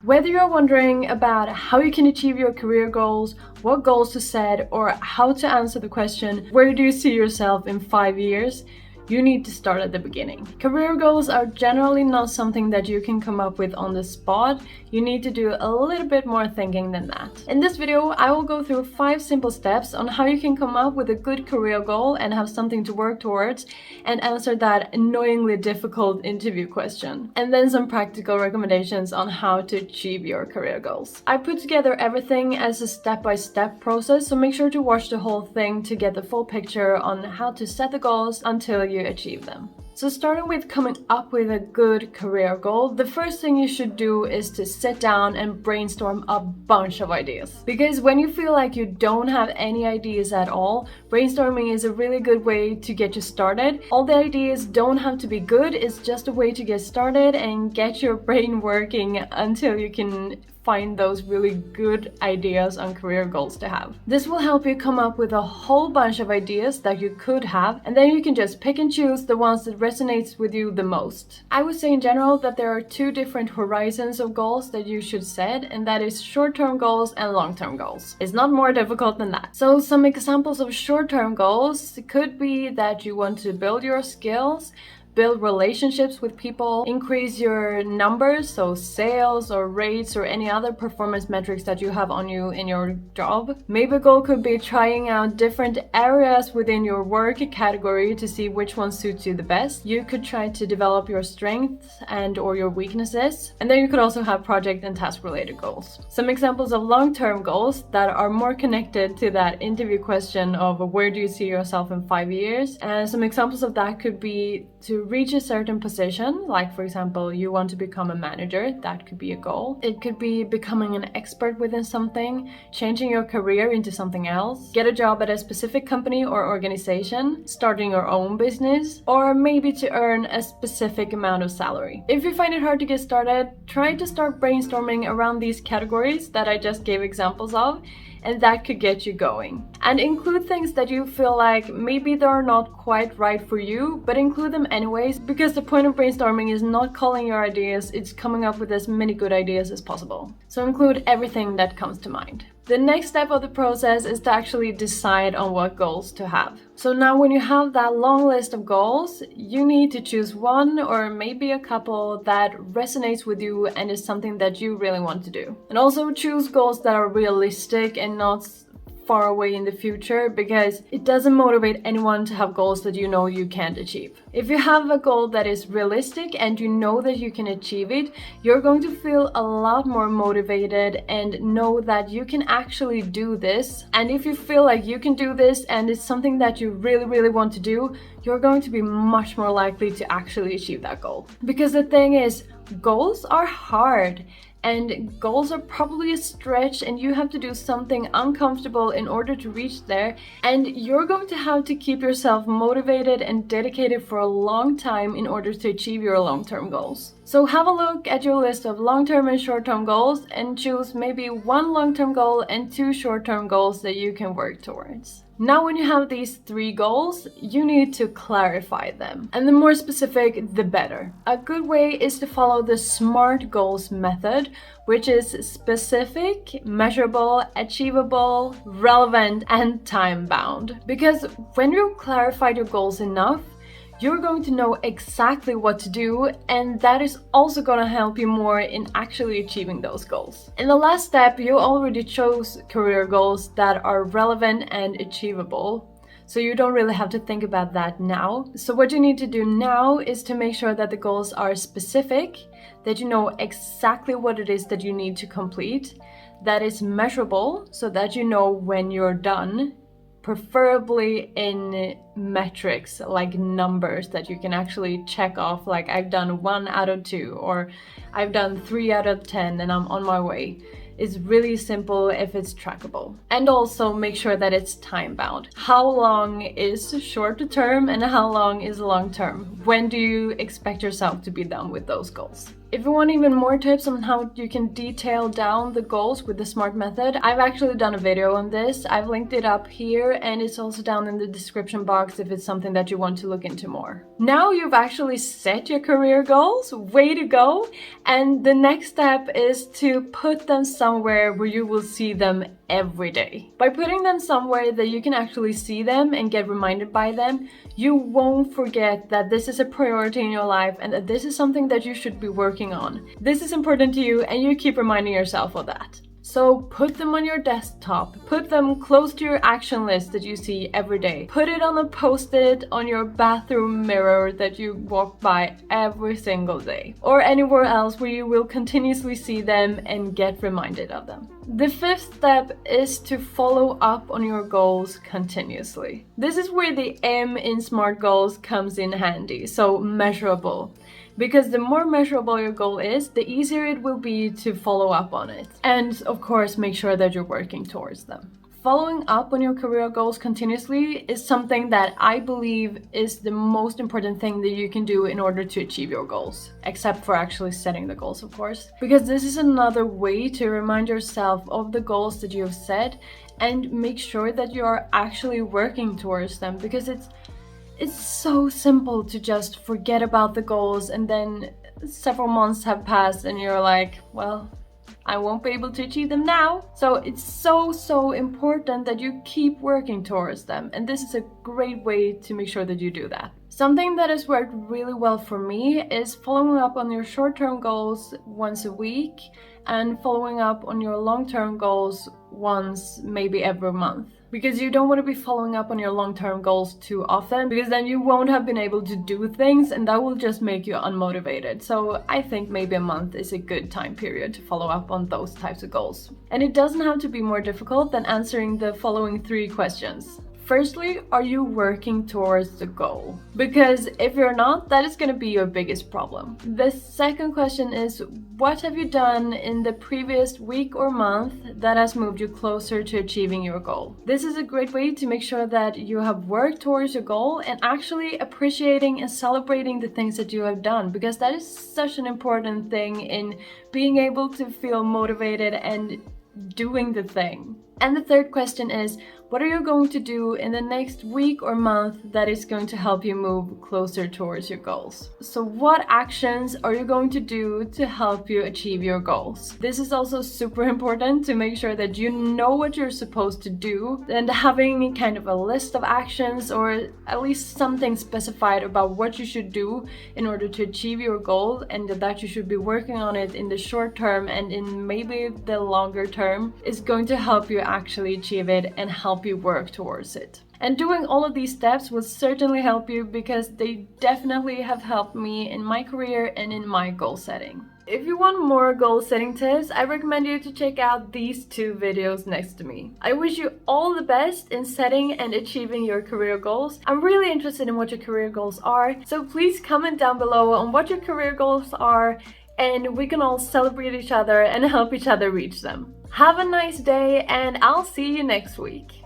Whether you're wondering about how you can achieve your career goals, what goals to set, or how to answer the question, where do you see yourself in 5 years? You need to start at the beginning. Career goals are generally not something that you can come up with on the spot. You need to do a little bit more thinking than that. In this video, I will go through 5 simple steps on how you can come up with a good career goal and have something to work towards and answer that annoyingly difficult interview question. And then some practical recommendations on how to achieve your career goals. I put together everything as a step-by-step process, so make sure to watch the whole thing to get the full picture on how to set the goals until you achieve them. So starting with coming up with a good career goal, the first thing you should do is to sit down and brainstorm a bunch of ideas. Because when you feel like you don't have any ideas at all, brainstorming is a really good way to get you started. All the ideas don't have to be good, it's just a way to get started and get your brain working until you can find those really good ideas on career goals to have. This will help you come up with a whole bunch of ideas that you could have, and then you can just pick and choose the ones that resonates with you the most. I would say in general that there are 2 different horizons of goals that you should set, and that is short-term goals and long-term goals. It's not more difficult than that. So some examples of short-term goals could be that you want to build your skills, build relationships with people, increase your numbers, so sales or rates or any other performance metrics that you have on you in your job. Maybe a goal could be trying out different areas within your work category to see which one suits you the best. You could try to develop your strengths and or your weaknesses. And then you could also have project and task related goals. Some examples of long-term goals that are more connected to that interview question of where do you see yourself in 5 years? And some examples of that could be to reach a certain position, like for example, you want to become a manager, that could be a goal. It could be becoming an expert within something, changing your career into something else, get a job at a specific company or organization, starting your own business, or maybe to earn a specific amount of salary. If you find it hard to get started, try to start brainstorming around these categories that I just gave examples of, and that could get you going. And include things that you feel like maybe they're not quite right for you, but include them anyways, because the point of brainstorming is not calling your ideas, it's coming up with as many good ideas as possible. So include everything that comes to mind. The next step of the process is to actually decide on what goals to have. So now when you have that long list of goals, you need to choose one or maybe a couple that resonates with you and is something that you really want to do. And also choose goals that are realistic and not far away in the future, because it doesn't motivate anyone to have goals that you know you can't achieve. If you have a goal that is realistic and you know that you can achieve it, you're going to feel a lot more motivated and know that you can actually do this. And if you feel like you can do this and it's something that you really want to do, you're going to be much more likely to actually achieve that goal. Because the thing is, goals are hard. And goals are probably a stretch and you have to do something uncomfortable in order to reach there. And you're going to have to keep yourself motivated and dedicated for a long time in order to achieve your long-term goals. So have a look at your list of long-term and short-term goals and choose maybe 1 long-term goal and 2 short-term goals that you can work towards. Now when you have these 3 goals, you need to clarify them. And the more specific, the better. A good way is to follow the SMART goals method, which is specific, measurable, achievable, relevant, and time-bound. Because when you've clarified your goals enough, you're going to know exactly what to do, and that is also going to help you more in actually achieving those goals. In the last step, you already chose career goals that are relevant and achievable, so you don't really have to think about that now. So what you need to do now is to make sure that the goals are specific, that you know exactly what it is that you need to complete, that is measurable, so that you know when you're done, preferably in metrics like numbers that you can actually check off, like I've done 1 out of 2 or I've done 3 out of 10 and I'm on my way. It's really simple if it's trackable. And also make sure that it's time bound. How long is short term and how long is long term? When do you expect yourself to be done with those goals? If you want even more tips on how you can detail down the goals with the SMART method, I've actually done a video on this. I've linked it up here and it's also down in the description box if it's something that you want to look into more. Now you've actually set your career goals, way to go! And the next step is to put them somewhere where you will see them every day. By putting them somewhere that you can actually see them and get reminded by them, you won't forget that this is a priority in your life and that this is something that you should be working on. This is important to you and you keep reminding yourself of that. So put them on your desktop, put them close to your action list that you see every day. Put it on a post-it on your bathroom mirror that you walk by every single day. Or anywhere else where you will continuously see them and get reminded of them. The fifth step is to follow up on your goals continuously. This is where the M in SMART goals comes in handy, so measurable. Because the more measurable your goal is, the easier it will be to follow up on it. And of course, make sure that you're working towards them. Following up on your career goals continuously is something that I believe is the most important thing that you can do in order to achieve your goals. Except for actually setting the goals, of course. Because this is another way to remind yourself of the goals that you have set and make sure that you are actually working towards them. Because it's so simple to just forget about the goals and then several months have passed and you're like, well, I won't be able to achieve them now. So it's so important that you keep working towards them. And this is a great way to make sure that you do that. Something that has worked really well for me is following up on your short-term goals once a week and following up on your long-term goals once, maybe every month. Because you don't want to be following up on your long-term goals too often, because then you won't have been able to do things and that will just make you unmotivated. So I think maybe a month is a good time period to follow up on those types of goals. And it doesn't have to be more difficult than answering the following 3 questions. Firstly, are you working towards the goal? Because if you're not, that is going to be your biggest problem. The second question is, what have you done in the previous week or month that has moved you closer to achieving your goal? This is a great way to make sure that you have worked towards your goal and actually appreciating and celebrating the things that you have done, because that is such an important thing in being able to feel motivated and doing the thing. And the third question is, what are you going to do in the next week or month that is going to help you move closer towards your goals? So what actions are you going to do to help you achieve your goals? This is also super important to make sure that you know what you're supposed to do, and having kind of a list of actions or at least something specified about what you should do in order to achieve your goal, and that you should be working on it in the short term and in maybe the longer term is going to help you actually achieve it and help you work towards it. And doing all of these steps will certainly help you, because they definitely have helped me in my career and in my goal setting. If you want more goal setting tips, I recommend you to check out these 2 videos next to me. I wish you all the best in setting and achieving your career goals. I'm really interested in what your career goals are, so please comment down below on what your career goals are, and we can all celebrate each other and help each other reach them. Have a nice day, and I'll see you next week.